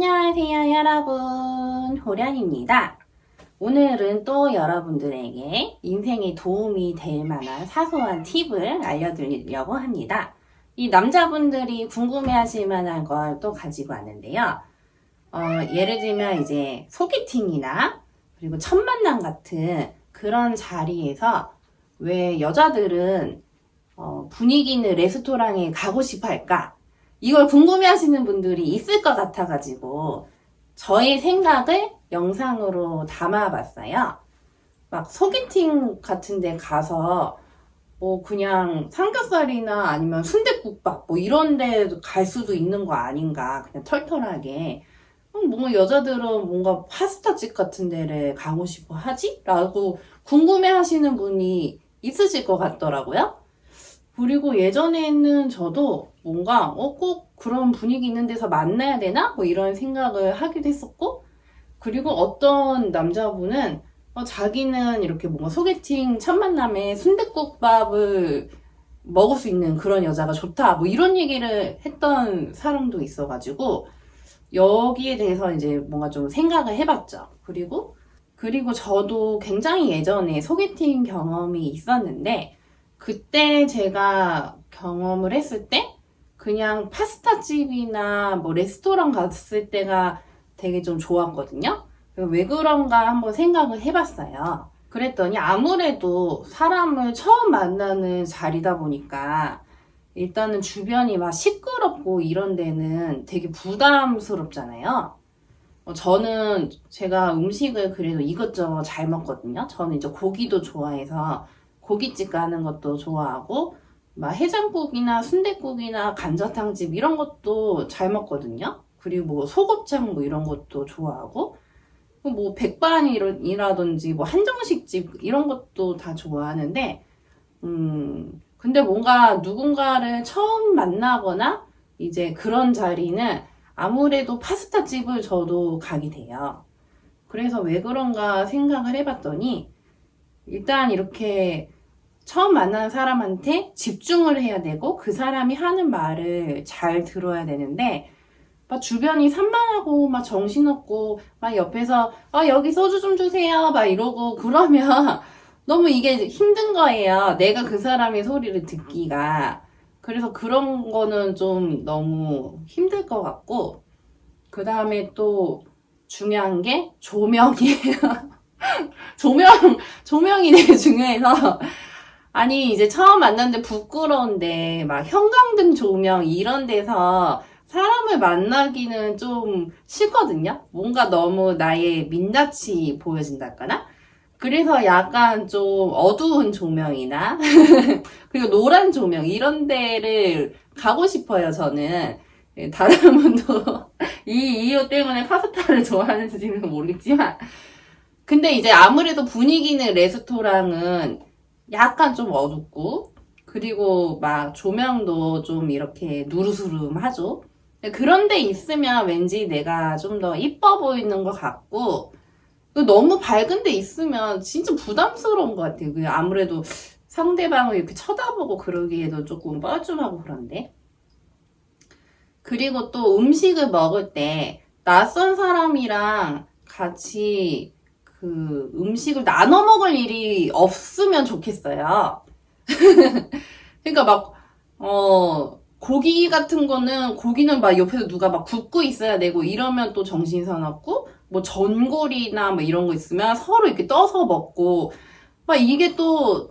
안녕하세요 여러분, 호련입니다. 오늘은 또 여러분들에게 인생에 도움이 될 만한 사소한 팁을 알려드리려고 합니다. 이 남자분들이 궁금해하실 만한 걸 또 가지고 왔는데요. 예를 들면 이제 소개팅이나 그리고 첫 만남 같은 그런 자리에서 왜 여자들은 분위기 있는 레스토랑에 가고 싶어 할까? 이걸 궁금해 하시는 분들이 있을 것 같아가지고 저의 생각을 영상으로 담아봤어요. 막 소개팅 같은 데 가서 뭐 그냥 삼겹살이나 아니면 순댓국밥 뭐 이런 데 갈 수도 있는 거 아닌가, 그냥 털털하게. 뭔가 여자들은 뭔가 파스타집 같은 데를 가고 싶어 하지? 라고 궁금해 하시는 분이 있으실 것 같더라고요. 그리고 예전에는 저도 뭔가 꼭 그런 분위기 있는 데서 만나야 되나? 뭐 이런 생각을 하기도 했었고, 그리고 어떤 남자분은 자기는 이렇게 뭔가 소개팅 첫 만남에 순댓국밥을 먹을 수 있는 그런 여자가 좋다, 뭐 이런 얘기를 했던 사람도 있어가지고 여기에 대해서 이제 뭔가 좀 생각을 해봤죠. 그리고 저도 굉장히 예전에 소개팅 경험이 있었는데, 그때 제가 경험을 했을 때 그냥 파스타집이나 뭐 레스토랑 갔을 때가 되게 좀 좋았거든요. 왜 그런가 한번 생각을 해봤어요. 그랬더니 아무래도 사람을 처음 만나는 자리다 보니까 일단은 주변이 막 시끄럽고 이런 데는 되게 부담스럽잖아요. 저는 제가 음식을 그래도 이것저것 잘 먹거든요. 저는 이제 고기도 좋아해서 고깃집 가는 것도 좋아하고, 막 해장국이나 순댓국이나 감자탕집 이런 것도 잘 먹거든요. 그리고 뭐 소곱창 뭐 이런 것도 좋아하고, 뭐 백반이라든지 뭐 한정식집 이런 것도 다 좋아하는데, 근데 뭔가 누군가를 처음 만나거나 이제 그런 자리는 아무래도 파스타집을 저도 가게 돼요. 그래서 왜 그런가 생각을 해봤더니, 일단 이렇게 처음 만나는 사람한테 집중을 해야 되고 그 사람이 하는 말을 잘 들어야 되는데, 막 주변이 산만하고 막 정신없고 막 옆에서 여기 소주 좀 주세요 막 이러고 그러면 너무 이게 힘든 거예요. 내가 그 사람의 소리를 듣기가. 그래서 그런 거는 좀 너무 힘들 것 같고, 그 다음에 또 중요한 게 조명이에요. 조명이 되게 중요해서. 아니, 이제 처음 만났는데 부끄러운데, 막 형광등 조명 이런 데서 사람을 만나기는 좀 싫거든요? 뭔가 너무 나의 민낯이 보여진달까나? 그래서 약간 좀 어두운 조명이나, 그리고 노란 조명, 이런 데를 가고 싶어요, 저는. 다른 분도 이 이유 때문에 파스타를 좋아하는지는 모르겠지만. 근데 이제 아무래도 분위기 있는 레스토랑은 약간 좀 어둡고, 그리고 막 조명도 좀 이렇게 누르스름하죠. 그런 데 있으면 왠지 내가 좀 더 이뻐 보이는 것 같고, 너무 밝은 데 있으면 진짜 부담스러운 것 같아요. 아무래도 상대방을 이렇게 쳐다보고 그러기에도 조금 뻘쭘하고 그런데. 그리고 또 음식을 먹을 때 낯선 사람이랑 같이 그 음식을 나눠 먹을 일이 없으면 좋겠어요. 그러니까 막, 고기 같은 거는, 고기는 막 옆에서 누가 막 굽고 있어야 되고 이러면 또 정신사납고, 뭐 전골이나 뭐 이런 거 있으면 서로 이렇게 떠서 먹고, 막 이게 또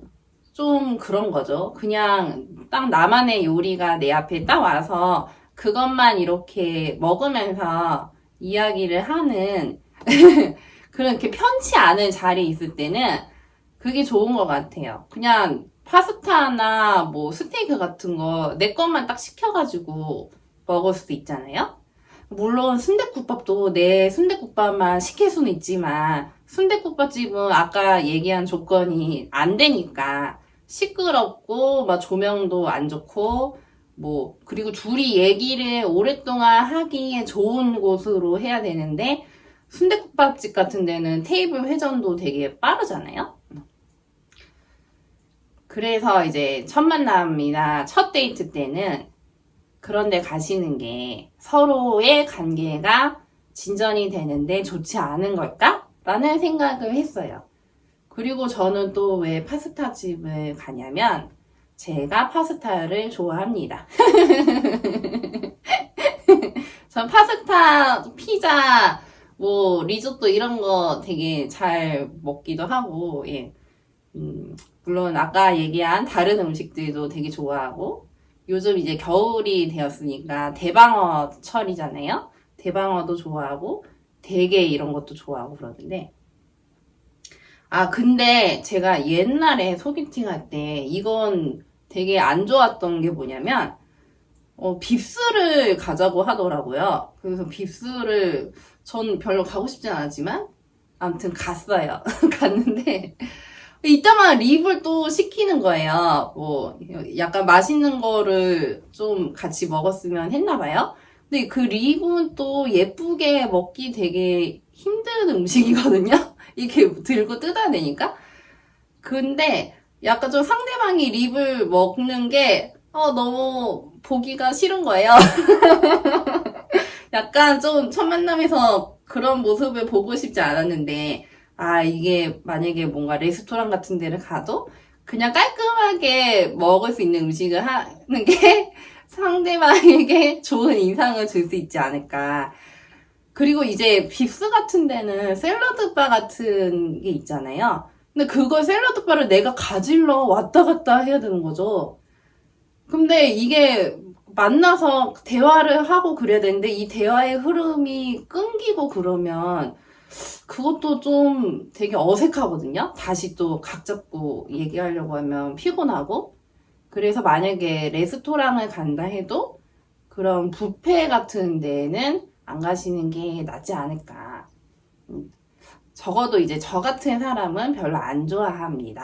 좀 그런 거죠. 그냥 딱 나만의 요리가 내 앞에 딱 와서 그것만 이렇게 먹으면서 이야기를 하는 그렇게 편치 않은 자리에 있을 때는 그게 좋은 것 같아요. 그냥 파스타나 뭐 스테이크 같은 거 내 것만 딱 시켜가지고 먹을 수도 있잖아요. 물론 순댓국밥도 내 순댓국밥만 시킬 수는 있지만, 순댓국밥집은 아까 얘기한 조건이 안 되니까 시끄럽고 막 조명도 안 좋고, 뭐 그리고 둘이 얘기를 오랫동안 하기에 좋은 곳으로 해야 되는데, 순댓국밥집 같은 데는 테이블 회전도 되게 빠르잖아요. 그래서 이제 첫 만남이나 첫 데이트 때는 그런 데 가시는 게 서로의 관계가 진전이 되는데 좋지 않은 걸까? 라는 생각을 했어요. 그리고 저는 또 왜 파스타 집을 가냐면 제가 파스타를 좋아합니다. 전 파스타, 피자, 뭐 리조또 이런 거 되게 잘 먹기도 하고, 예. 물론 아까 얘기한 다른 음식들도 되게 좋아하고, 요즘 이제 겨울이 되었으니까 대방어철이잖아요. 대방어도 좋아하고, 대게 이런 것도 좋아하고 그러는데, 근데 제가 옛날에 소개팅 할 때 이건 되게 안 좋았던 게 뭐냐면, 빕스를 가자고 하더라고요. 그래서 빕스를 전 별로 가고 싶진 않았지만 아무튼 갔어요. 갔는데 이따만 립을 또 시키는 거예요. 뭐 약간 맛있는 거를 좀 같이 먹었으면 했나 봐요. 근데 그 립은 또 예쁘게 먹기 되게 힘든 음식이거든요. 이렇게 들고 뜯어내니까. 근데 약간 좀 상대방이 립을 먹는 게 너무 보기가 싫은 거예요. 약간 좀 첫 만남에서 그런 모습을 보고 싶지 않았는데, 이게 만약에 뭔가 레스토랑 같은 데를 가도 그냥 깔끔하게 먹을 수 있는 음식을 하는 게 상대방에게 좋은 인상을 줄 수 있지 않을까. 그리고 이제 빕스 같은 데는 샐러드바 같은 게 있잖아요. 근데 그걸 샐러드바를 내가 가지러 왔다 갔다 해야 되는 거죠. 근데 이게 만나서 대화를 하고 그래야 되는데 이 대화의 흐름이 끊기고 그러면 그것도 좀 되게 어색하거든요. 다시 또 각 잡고 얘기하려고 하면 피곤하고. 그래서 만약에 레스토랑을 간다 해도 그런 뷔페 같은 데는 안 가시는 게 낫지 않을까. 적어도 이제 저 같은 사람은 별로 안 좋아합니다.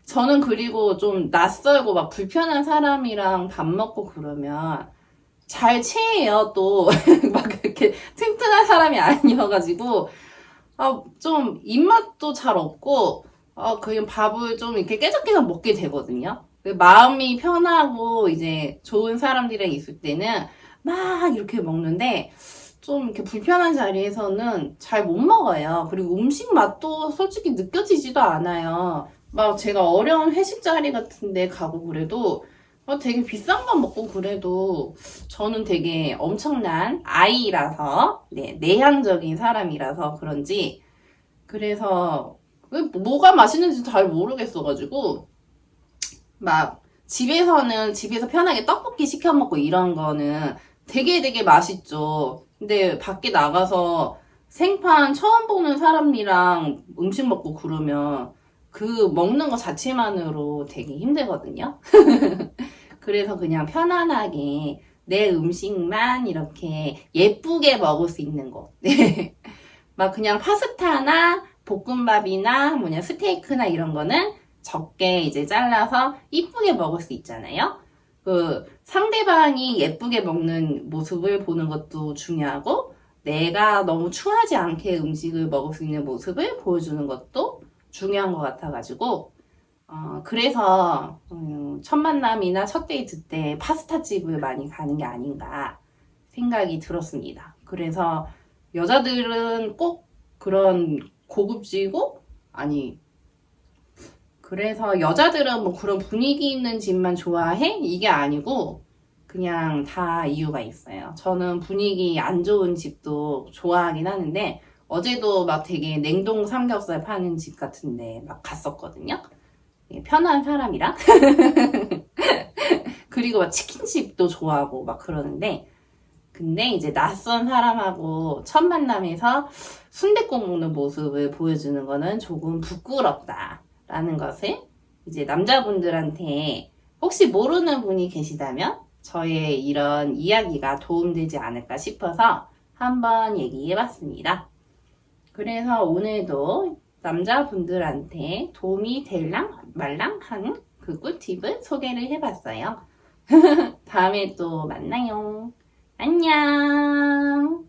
저는 그리고 좀 낯설고 막 불편한 사람이랑 밥 먹고 그러면 잘 체해요, 또. 막 이렇게 튼튼한 사람이 아니어가지고, 좀 입맛도 잘 없고, 그냥 밥을 좀 이렇게 깨작깨작 먹게 되거든요. 마음이 편하고 이제 좋은 사람들이랑 있을 때는 막 이렇게 먹는데, 좀 이렇게 불편한 자리에서는 잘 못 먹어요. 그리고 음식 맛도 솔직히 느껴지지도 않아요. 막 제가 어려운 회식 자리 같은 데 가고 그래도 되게 비싼 거 먹고 그래도 저는 되게 엄청난 아이라서 내향적인 사람이라서 그런지 그래서 뭐가 맛있는지 잘 모르겠어가지고 막 집에서 편하게 떡볶이 시켜 먹고 이런 거는 되게 맛있죠. 근데 밖에 나가서 생판 처음 보는 사람이랑 음식 먹고 그러면 그 먹는 거 자체만으로 되게 힘들거든요. 그래서 그냥 편안하게 내 음식만 이렇게 예쁘게 먹을 수 있는 거. 네. 막 그냥 파스타나 볶음밥이나 뭐냐 스테이크나 이런 거는 적게 이제 잘라서 이쁘게 먹을 수 있잖아요. 그 상대방이 예쁘게 먹는 모습을 보는 것도 중요하고 내가 너무 추하지 않게 음식을 먹을 수 있는 모습을 보여주는 것도 중요한 것 같아가지고 그래서 첫 만남이나 첫 데이트 때 파스타 집을 많이 가는 게 아닌가 생각이 들었습니다. 그래서 여자들은 꼭 그런 고급지고 그래서 여자들은 뭐 그런 분위기 있는 집만 좋아해? 이게 아니고 그냥 다 이유가 있어요. 저는 분위기 안 좋은 집도 좋아하긴 하는데 어제도 막 되게 냉동 삼겹살 파는 집 같은데 막 갔었거든요. 편한 사람이랑 그리고 막 치킨집도 좋아하고 막 그러는데 근데 이제 낯선 사람하고 첫 만남에서 순댓국 먹는 모습을 보여주는 거는 조금 부끄럽다라는 것을 이제 남자분들한테 혹시 모르는 분이 계시다면 저의 이런 이야기가 도움되지 않을까 싶어서 한번 얘기해봤습니다. 그래서 오늘도 남자분들한테 도움이 될랑 말랑 하는 그 꿀팁을 소개를 해봤어요. 다음에 또 만나요. 안녕.